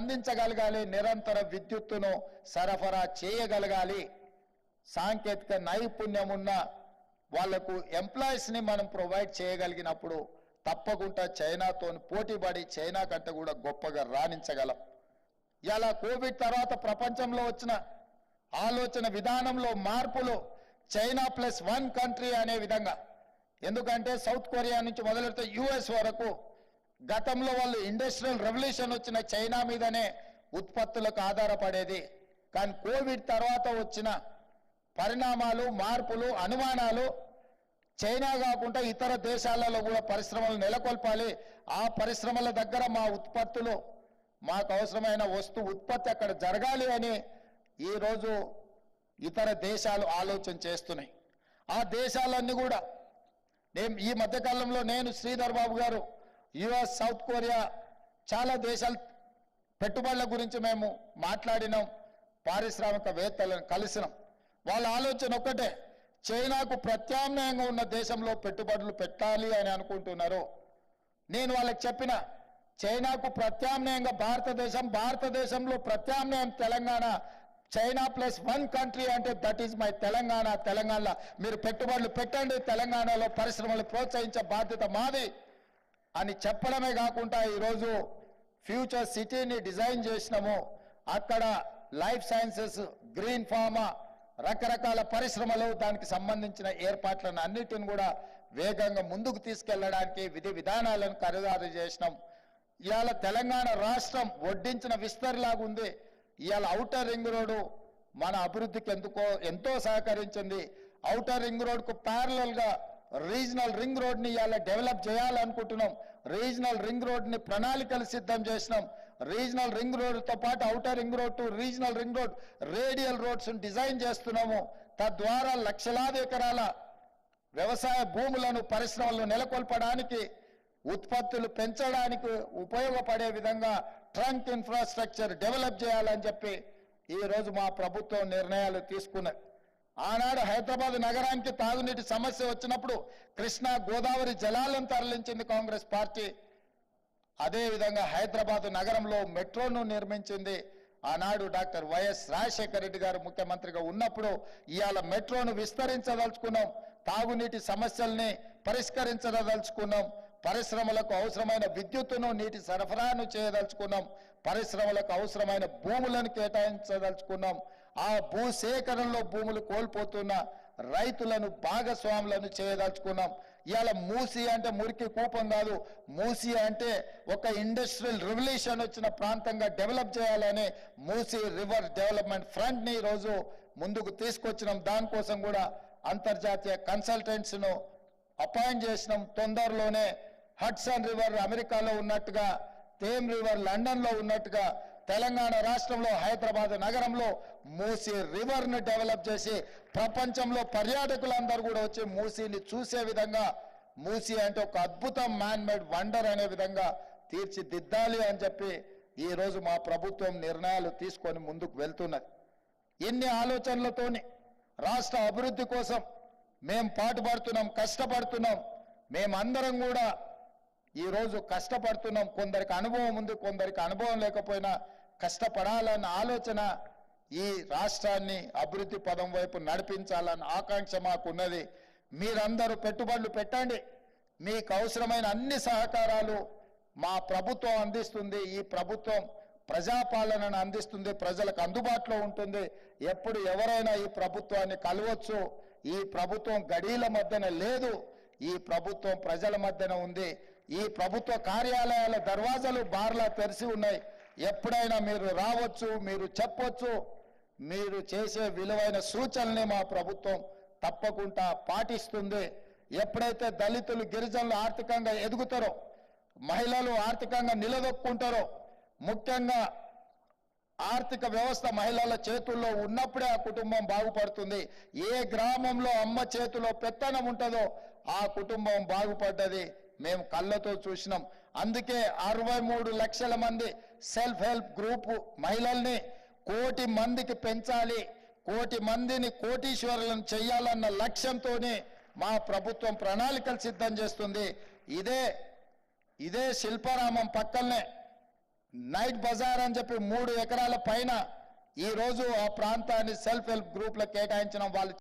అందించగలగాలి, నిరంతర విద్యుత్తును సరఫరా చేయగలగాలి. సాంకేతిక నైపుణ్యం ఉన్న వాళ్లకు ఎంప్లాయీస్ని మనం ప్రొవైడ్ చేయగలిగినప్పుడు తప్పకుండా చైనాతో పోటీపడి చైనా కంటే కూడా గొప్పగా రాణించగలం. ఇలా కోవిడ్ తర్వాత ప్రపంచంలో వచ్చిన ఆలోచన విధానంలో మార్పులు చైనా +1 కంట్రీ అనే విధంగా, ఎందుకంటే సౌత్ కొరియా నుంచి మొదలెడితే యుఎస్ వరకు గతంలో వాళ్ళు ఇండస్ట్రియల్ రెవల్యూషన్ వచ్చిన చైనా మీదనే ఉత్పత్తులకు ఆధారపడేది. కానీ కోవిడ్ తర్వాత వచ్చిన పరిణామాలు, మార్పులు, అనుమానాలు చైనా కాకుండా ఇతర దేశాలలో కూడా పరిశ్రమలు నెలకొల్పాలి. ఆ పరిశ్రమల దగ్గర మా ఉత్పత్తులు, మాకు అవసరమైన ఉత్పత్తి అక్కడ జరగాలి అని ఈరోజు ఇతర దేశాలు ఆలోచన చేస్తున్నాయి. ఆ దేశాలన్నీ కూడా ఈ మధ్యకాలంలో నేను, శ్రీధర్ బాబు గారు యుఎస్, సౌత్ కొరియా చాలా దేశాల పెట్టుబడుల గురించి మేము మాట్లాడినాం, పారిశ్రామికవేత్తలను కలిసినాం. వాళ్ళ ఆలోచన ఒక్కటే, చైనాకు ప్రత్యామ్నాయంగా ఉన్న దేశంలో పెట్టుబడులు పెట్టాలి అని అనుకుంటున్నారు. నేను వాళ్ళకి చెప్పిన, చైనాకు ప్రత్యామ్నాయంగా భారతదేశంలో ప్రత్యామ్నాయం తెలంగాణ. చైనా +1 కంట్రీ అంటే దట్ ఈజ్ మై తెలంగాణ. తెలంగాణలో మీరు పెట్టుబడులు పెట్టండి, తెలంగాణలో పరిశ్రమలు ప్రోత్సహించే బాధ్యత మాది అని చెప్పడమే కాకుండా ఈరోజు ఫ్యూచర్ సిటీని డిజైన్ చేసినాము. అక్కడ లైఫ్ సైన్సెస్, గ్రీన్ ఫార్మా, రకరకాల పరిశ్రమలు, దానికి సంబంధించిన ఏర్పాట్లను అన్నిటిని కూడా వేగంగా ముందుకు తీసుకెళ్లడానికి విధి విధానాలను ఖరారు చేసినాం. ఇవాళ తెలంగాణ రాష్ట్రం వడ్డించిన విస్తరిలాగా ఉంది. ఇవాళ ఔటర్ రింగ్ రోడ్డు మన అభివృద్ధికి ఎంతో సహకరించింది. ఔటర్ రింగ్ రోడ్కు ప్యారలల్గా రీజనల్ రింగ్ రోడ్ని ఇవాళ డెవలప్ చేయాలనుకుంటున్నాం. రీజనల్ రింగ్ రోడ్ని ప్రణాళికలు సిద్ధం చేసినాం. రీజనల్ రింగ్ రోడ్తో పాటు outer ring road to regional ring road, radial roads design చేస్తున్నాము. తద్వారా లక్షలాది ఎకరాల వ్యవసాయ భూములను, పరిశ్రమలను నెలకొల్పడానికి, ఉత్పత్తులు పెంచడానికి ఉపయోగపడే విధంగా ట్రంక్ ఇన్ఫ్రాస్ట్రక్చర్ డెవలప్ చేయాలని చెప్పి ఈరోజు మా ప్రభుత్వం నిర్ణయాలు తీసుకున్నది. ఆనాడు హైదరాబాద్ నగరానికి తాగునీటి సమస్య వచ్చినప్పుడు కృష్ణా గోదావరి జలాలను తరలించింది కాంగ్రెస్ పార్టీ. అదేవిధంగా హైదరాబాద్ నగరంలో మెట్రోను నిర్మించింది ఆనాడు డాక్టర్ వైఎస్ రాజశేఖర రెడ్డి గారు ముఖ్యమంత్రిగా ఉన్నప్పుడు. ఇవాళ మెట్రోను విస్తరించదలుచుకున్నాం, తాగునీటి సమస్యల్ని పరిష్కరించదలుచుకున్నాం, పరిశ్రమలకు అవసరమైన విద్యుత్తును, నీటి సరఫరాను చేయదలుచుకున్నాం, పరిశ్రమలకు అవసరమైన భూములను కేటాయించదలుచుకున్నాం. ఆ భూసేకరణలో భూములు కోల్పోతున్న రైతులను భాగస్వాములను చేయదలుచుకున్నాం. ఇవాళ మూసీ అంటే మురికి కూపం కాదు, మూసీ అంటే ఒక ఇండస్ట్రియల్ రెవల్యూషన్ వచ్చిన ప్రాంతంగా డెవలప్ చేయాలని మూసీ రివర్ డెవలప్మెంట్ ఫ్రంట్ని ఈరోజు ముందుకు తీసుకొచ్చినాం. దానికోసం కూడా అంతర్జాతీయ కన్సల్టెంట్స్ను అపాయింట్ చేసినాం. తొందరలోనే హడ్సన్ రివర్ అమెరికాలో ఉన్నట్టుగా, థేమ్ రివర్ లండన్లో ఉన్నట్టుగా తెలంగాణ రాష్ట్రంలో హైదరాబాద్ నగరంలో మూసీ రివర్ను డెవలప్ చేసి ప్రపంచంలో పర్యాటకులందరూ కూడా వచ్చి మూసీని చూసే విధంగా, మూసీ అంటే ఒక అద్భుతం, మ్యాన్ మేడ్ వండర్ అనే విధంగా తీర్చిదిద్దాలి అని చెప్పి ఈరోజు మా ప్రభుత్వం నిర్ణయాలు తీసుకొని ముందుకు వెళ్తున్నది. ఇన్ని ఆలోచనలతోని రాష్ట్ర అభివృద్ధి కోసం మేము పాటుపడుతున్నాం, కష్టపడుతున్నాం. మేమందరం కూడా ఈరోజు కష్టపడుతున్నాం. కొందరికి అనుభవం ఉంది, కొందరికి అనుభవం లేకపోయినా కష్టపడాలన్న ఆలోచన, ఈ రాష్ట్రాన్ని అభివృద్ధి పదం వైపు నడిపించాలన్న ఆకాంక్ష మాకున్నది. మీరందరూ పెట్టుబడులు పెట్టండి, మీకు అవసరమైన అన్ని సహకారాలు మా ప్రభుత్వం అందిస్తుంది. ఈ ప్రభుత్వం ప్రజాపాలనను అందిస్తుంది, ప్రజలకు అందుబాటులో ఉంటుంది. ఎప్పుడు ఎవరైనా ఈ ప్రభుత్వాన్ని కలవచ్చు. ఈ ప్రభుత్వం గడీల మధ్యన లేదు, ఈ ప్రభుత్వం ప్రజల మధ్యన ఉంది. ఈ ప్రభుత్వ కార్యాలయాల దర్వాజాలు బార్లా తెరిచి ఉన్నాయి. ఎప్పుడైనా మీరు రావచ్చు, మీరు చెప్పొచ్చు. మీరు చేసే విలువైన సూచనల్ని మా ప్రభుత్వం తప్పకుండా పాటిస్తుంది. ఎప్పుడైతే దళితులు, గిరిజనులు ఆర్థికంగా ఎదుగుతారో, మహిళలు ఆర్థికంగా నిలదొక్కుంటారో, ముఖ్యంగా ఆర్థిక వ్యవస్థ మహిళల చేతుల్లో ఉన్నప్పుడే ఆ కుటుంబం బాగుపడుతుంది. ఏ గ్రామంలో అమ్మ చేతిలో పెత్తనం ఉంటుందో ఆ కుటుంబం బాగుపడ్డది మేము కళ్ళతో చూసినాం. అందుకే 63 లక్షల మంది సెల్ఫ్ హెల్ప్ గ్రూప్ మహిళల్ని 1 కోటి మందికి పెంచాలి, 1 కోటి మందిని కోటీశ్వరులను చేయాలన్న లక్ష్యంతోనే మా ప్రభుత్వం ప్రణాళికలు సిద్ధం చేస్తుంది. ఇదే శిల్పారామం పక్కనే నైట్ బజార్ అని చెప్పి 3 ఎకరాల పైన ఈ రోజు ఆ ప్రాంతాన్ని సెల్ఫ్ హెల్ప్ గ్రూప్లకు కేటాయించడం వాళ్ళు